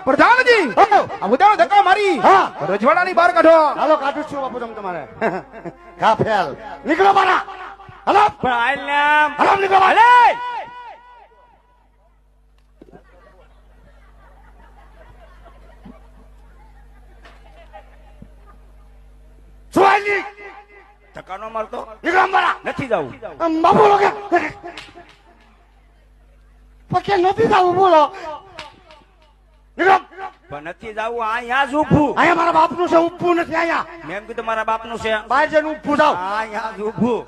પ્રધાનજી આ ઉદાનો ધક્કા મારી હા. રજવાડાની બહાર કાઢો. હાલો કાઢું છું બાપુ તમ તમારે કા ફેલ નીકળો બારા હાલો પણ હાલ ને આમ હાલો નીકળો બારા હાલે સુવાલી ધક્કા નો મારતો નીકળો બારા નથી જવું બાપુ લોકો પકે નથી જાવું બોલો નીકળો પણ નથી જવું અહીંયા જ ઊભું અહીંયા મારા બાપનું છે ઊભું નથી અહીંયા મેં એમ કીધું મારા બાપનું છે બહાર જઈને ઊભું જાવ અહીંયા જ ઊભું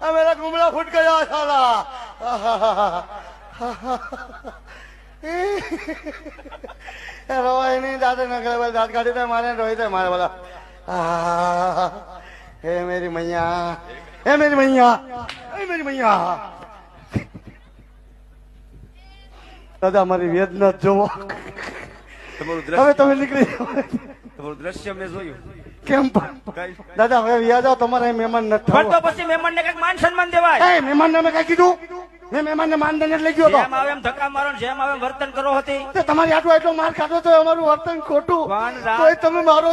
मेरा घुमला फुट गया साला रोए नहीं दादा नगले वाले दांत काटे थे मारे रोए थे मारे वाला हे मेरी मैया हे मेरी मैया हे मेरी मैया दादा हमारी वेदना જોવો તમારું હવે દ્રશ્ય તમે નીકળી તમારું દ્રશ્ય મેં જોયું કેમ દાદા હવે વ્યા જાઓ તમારે મહેમાન નથી પણ તો પછી મહેમાન ને કઈક માન સન્માન દેવાય એ મહેમાન ને મેં કઈ કીધું મેં મહેમાન ને માન દઈને લઈ ગયો જેમ આવે એમ ધક્કા મારો ને જેમ આવે એમ વર્તન કરો હતી તો તમારી આટલો એટલો માર ખાધો તો અમારું વર્તન ખોટું પણ રાત- તોય તમે મારો